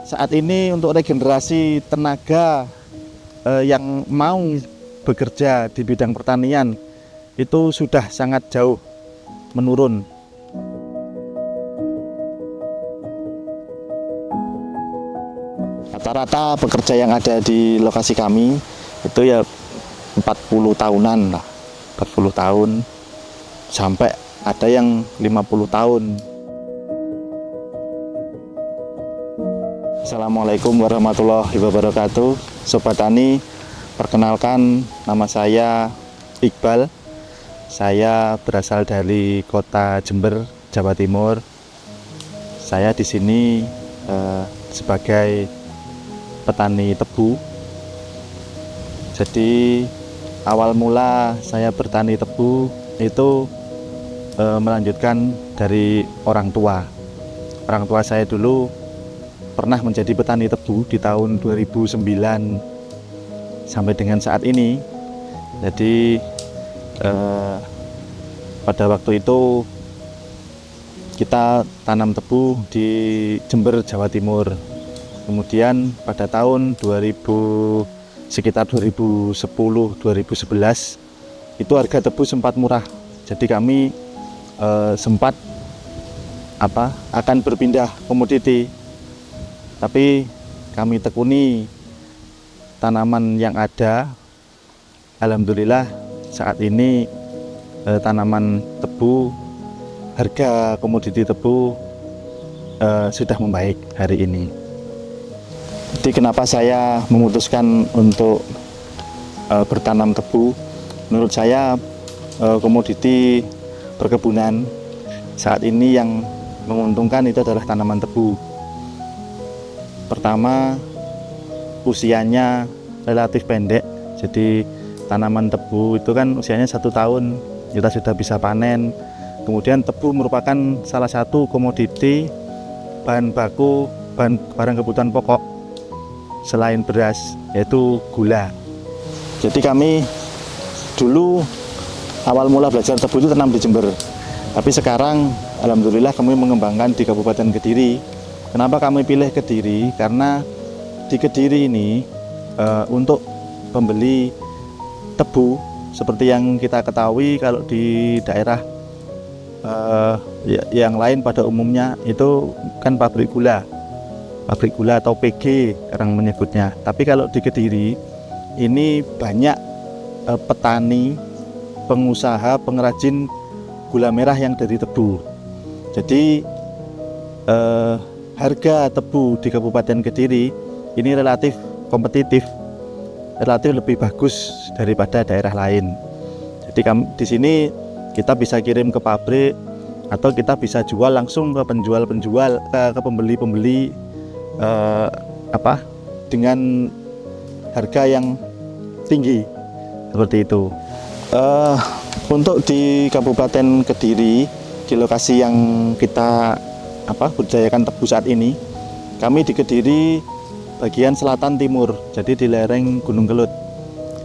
saat ini untuk regenerasi tenaga yang mau bekerja di bidang pertanian itu sudah sangat jauh menurun. Rata-rata pekerja yang ada di lokasi kami itu ya 40 tahunan lah, 40 tahun sampai ada yang 50 tahun. Assalamualaikum warahmatullahi wabarakatuh. Sobat Tani, perkenalkan nama saya Iqbal. Saya berasal dari kota Jember, Jawa Timur. Saya di sini sebagai petani tebu. Jadi awal mula saya bertani tebu itu melanjutkan dari orang tua. Orang tua saya dulu pernah menjadi petani tebu di tahun 2009 sampai dengan saat ini. Jadi pada waktu itu kita tanam tebu di Jember, Jawa Timur. Kemudian pada tahun sekitar 2010-2011 itu harga tebu sempat murah. Jadi kami sempat akan berpindah komoditi. Tapi kami tekuni tanaman yang ada. Alhamdulillah saat ini tanaman tebu, harga komoditi tebu sudah membaik hari ini. Jadi kenapa saya memutuskan untuk bertanam tebu? Menurut saya komoditi perkebunan saat ini yang menguntungkan itu adalah tanaman tebu. Pertama, usianya relatif pendek. Jadi tanaman tebu itu kan usianya 1 tahun kita sudah bisa panen. Kemudian tebu merupakan salah satu komoditi bahan baku, barang kebutuhan pokok selain beras, yaitu gula. Jadi kami dulu awal mula belajar tebu itu tanam di Jember. Tapi sekarang alhamdulillah kami mengembangkan di Kabupaten Kediri. Kenapa kami pilih Kediri? Karena di Kediri ini untuk pembeli tebu seperti yang kita ketahui, kalau di daerah yang lain pada umumnya itu kan pabrik gula atau PG sekarang menyebutnya. Tapi kalau di Kediri ini banyak petani, pengusaha, pengrajin gula merah yang dari tebu. Jadi harga tebu di Kabupaten Kediri ini relatif kompetitif, relatif lebih bagus daripada daerah lain. Jadi di sini kita bisa kirim ke pabrik atau kita bisa jual langsung ke penjual-penjual, ke pembeli-pembeli dengan harga yang tinggi seperti itu. Untuk di Kabupaten Kediri, di lokasi yang kita berdayakan tebu saat ini, kami di Kediri bagian selatan timur, jadi di lereng Gunung Kelut.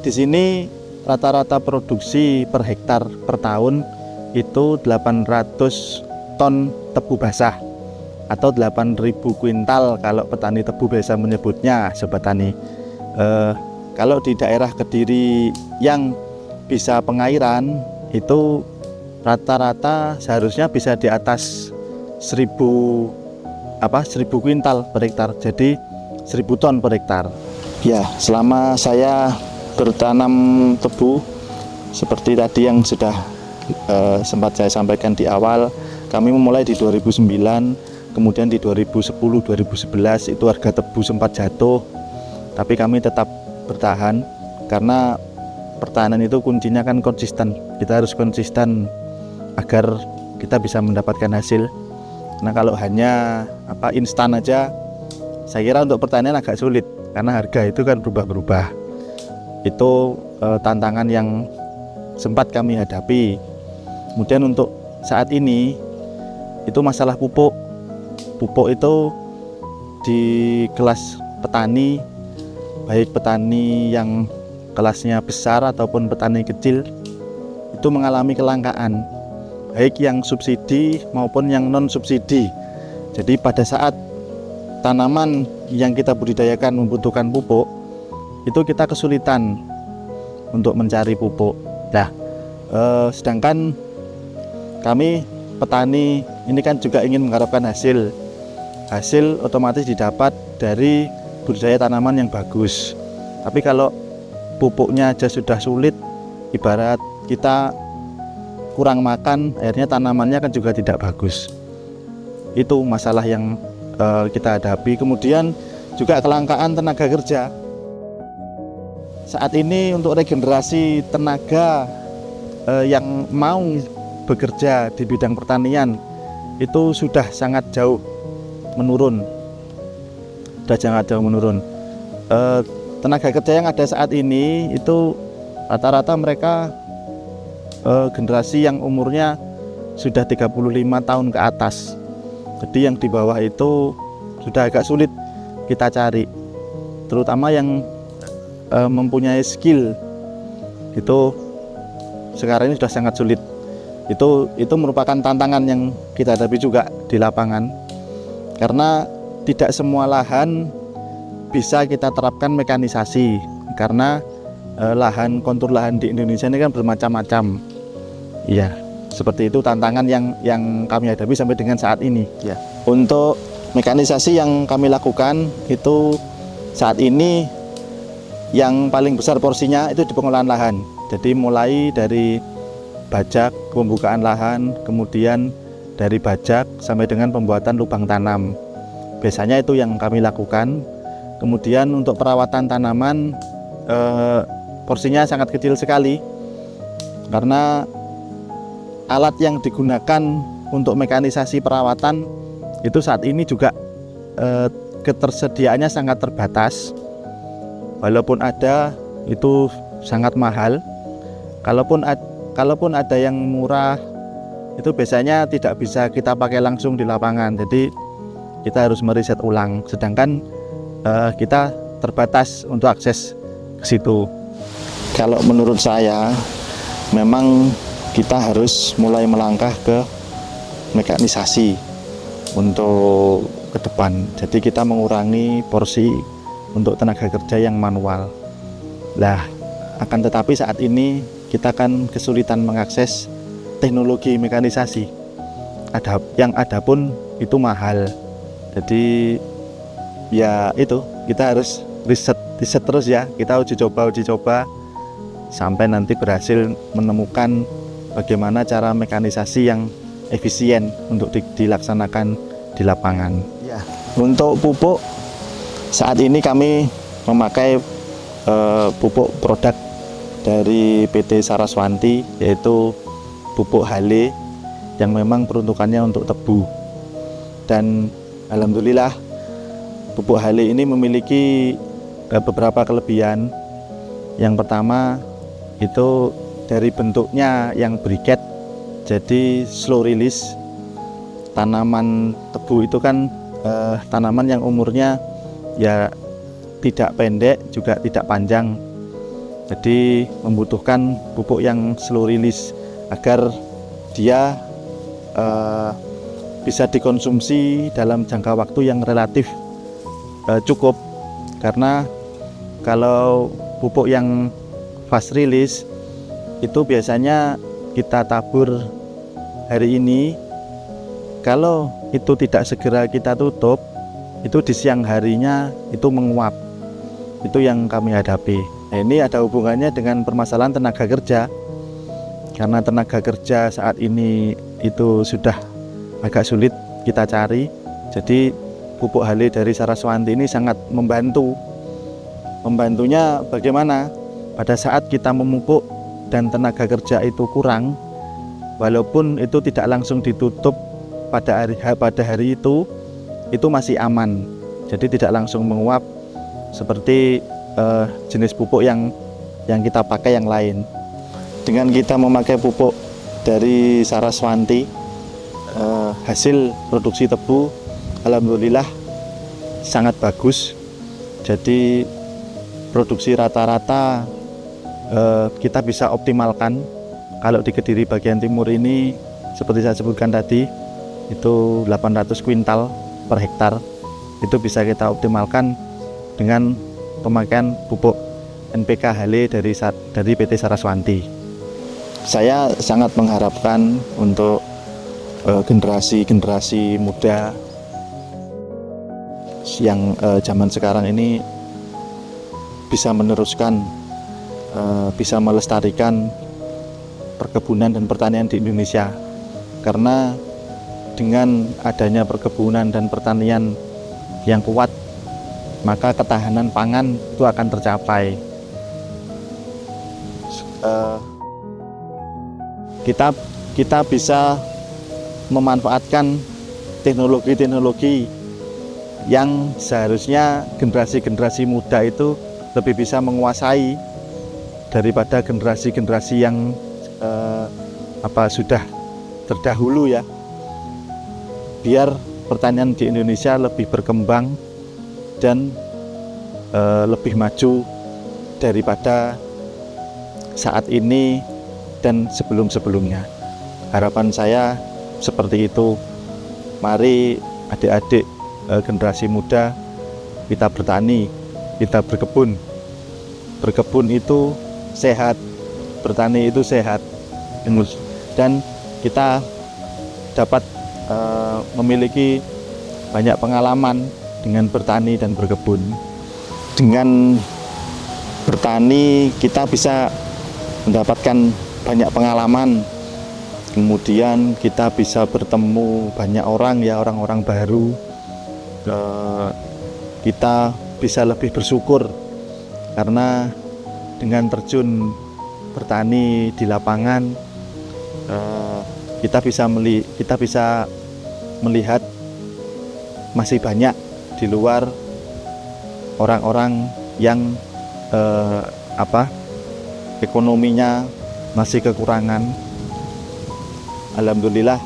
Di sini rata-rata produksi per hektar per tahun itu 800 ton tebu basah atau 8.000 kuintal kalau petani tebu biasa menyebutnya, Sobat Tani. Kalau di daerah Kediri yang bisa pengairan itu rata-rata seharusnya bisa di atas 1000 kuintal per hektar, jadi 1000 ton per hektar. Ya, selama saya bertanam tebu seperti tadi yang sudah sempat saya sampaikan di awal, kami memulai di 2009, kemudian di 2010-2011 itu harga tebu sempat jatuh, tapi kami tetap bertahan karena pertahanan itu kuncinya kan konsisten. Kita harus konsisten agar kita bisa mendapatkan hasil. Nah, kalau hanya instan aja, saya kira untuk pertanian agak sulit karena harga itu kan berubah-berubah. Itu tantangan yang sempat kami hadapi. Kemudian untuk saat ini itu masalah pupuk. Pupuk itu di kelas petani, baik petani yang kelasnya besar ataupun petani kecil, itu mengalami kelangkaan, baik yang subsidi maupun yang non subsidi. Jadi pada saat tanaman yang kita budidayakan membutuhkan pupuk, itu kita kesulitan untuk mencari pupuk. Nah, sedangkan kami petani ini kan juga ingin mengharapkan hasil otomatis didapat dari budidaya tanaman yang bagus. Tapi kalau pupuknya aja sudah sulit, ibarat kita kurang makan, akhirnya tanamannya kan juga tidak bagus. Itu masalah yang kita hadapi. Kemudian juga kelangkaan tenaga kerja. Saat ini untuk regenerasi tenaga yang mau bekerja di bidang pertanian itu sudah sangat jauh menurun. Tenaga kerja yang ada saat ini itu rata-rata mereka generasi yang umurnya sudah 35 tahun ke atas. Jadi yang di bawah itu sudah agak sulit kita cari, terutama yang mempunyai skill itu sekarang ini sudah sangat sulit. Itu merupakan tantangan yang kita hadapi juga di lapangan, karena tidak semua lahan bisa kita terapkan mekanisasi, karena kontur lahan di Indonesia ini kan bermacam-macam. Iya, seperti itu tantangan yang kami hadapi sampai dengan saat ini. Ya. Untuk mekanisasi yang kami lakukan itu saat ini yang paling besar porsinya itu di pengolahan lahan. Jadi mulai dari bajak, pembukaan lahan, kemudian dari bajak sampai dengan pembuatan lubang tanam. Biasanya itu yang kami lakukan. Kemudian untuk perawatan tanaman porsinya sangat kecil sekali, karena alat yang digunakan untuk mekanisasi perawatan itu saat ini juga ketersediaannya sangat terbatas. Walaupun ada, itu sangat mahal. Kalaupun ada yang murah, itu biasanya tidak bisa kita pakai langsung di lapangan. Jadi kita harus meriset ulang. Sedangkan kita terbatas untuk akses ke situ. Kalau menurut saya, memang kita harus mulai melangkah ke mekanisasi untuk ke depan. Jadi kita mengurangi porsi untuk tenaga kerja yang manual. Nah, akan tetapi saat ini kita kan kesulitan mengakses teknologi mekanisasi. Yang ada pun itu mahal. Jadi ya itu, kita harus riset terus ya. Kita uji coba sampai nanti berhasil menemukan bagaimana cara mekanisasi yang efisien untuk dilaksanakan di lapangan. Ya. Untuk pupuk saat ini kami memakai pupuk produk dari PT Saraswanti, yaitu pupuk Hale yang memang peruntukannya untuk tebu. Dan alhamdulillah pupuk Hale ini memiliki beberapa kelebihan. Yang pertama itu dari bentuknya yang briket, jadi slow release. Tanaman tebu itu kan tanaman yang umurnya ya tidak pendek juga tidak panjang, jadi membutuhkan pupuk yang slow release agar dia bisa dikonsumsi dalam jangka waktu yang relatif cukup. Karena kalau pupuk yang fast release itu biasanya kita tabur hari ini, kalau itu tidak segera kita tutup, itu di siang harinya itu menguap. Itu yang kami hadapi. Nah, ini ada hubungannya dengan permasalahan tenaga kerja, karena tenaga kerja saat ini itu sudah agak sulit kita cari. Jadi pupuk Hale dari Saraswanti ini sangat membantu. Membantunya bagaimana? Pada saat kita memupuk dan tenaga kerja itu kurang, walaupun itu tidak langsung ditutup pada hari itu masih aman. Jadi tidak langsung menguap seperti jenis pupuk yang kita pakai yang lain. Dengan kita memakai pupuk dari Saraswanti, hasil produksi tebu alhamdulillah sangat bagus. Jadi produksi rata-rata kita bisa optimalkan. Kalau di Kediri bagian timur ini seperti saya sebutkan tadi, itu 800 kuintal per hektar. itu bisa kita optimalkan dengan pemakaian pupuk NPK Hale dari PT Saraswanti. Saya sangat mengharapkan untuk generasi muda yang zaman sekarang ini bisa meneruskan, bisa melestarikan perkebunan dan pertanian di Indonesia. Karena dengan adanya perkebunan dan pertanian yang kuat, maka ketahanan pangan itu akan tercapai. Kita bisa memanfaatkan teknologi-teknologi yang seharusnya generasi muda itu lebih bisa menguasai daripada generasi yang sudah terdahulu ya, biar pertanian di Indonesia lebih berkembang dan lebih maju daripada saat ini dan sebelum-sebelumnya. Harapan saya seperti itu. Mari adik-adik generasi muda, kita bertani, kita berkebun. Berkebun itu sehat, bertani itu sehat, dan kita dapat memiliki banyak pengalaman dengan bertani dan berkebun. Dengan bertani kita bisa mendapatkan banyak pengalaman, kemudian kita bisa bertemu banyak orang ya, orang-orang baru. Kita bisa lebih bersyukur karena dengan terjun bertani di lapangan, kita bisa melihat masih banyak di luar orang-orang yang ekonominya masih kekurangan. Alhamdulillah,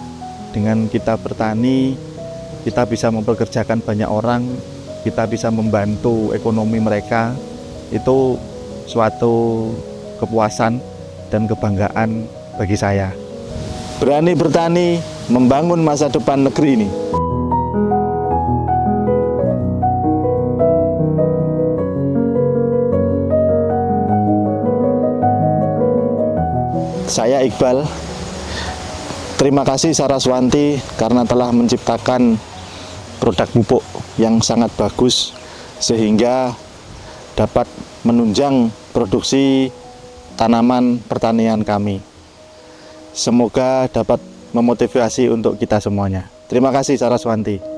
dengan kita bertani, kita bisa mempekerjakan banyak orang, kita bisa membantu ekonomi mereka. Itu suatu kepuasan dan kebanggaan bagi saya. Berani bertani, membangun masa depan negeri ini. Saya Iqbal. Terima kasih Saraswanti karena telah menciptakan produk pupuk yang sangat bagus sehingga dapat menunjang produksi tanaman pertanian kami. Semoga dapat memotivasi untuk kita semuanya. Terima kasih Saraswanti.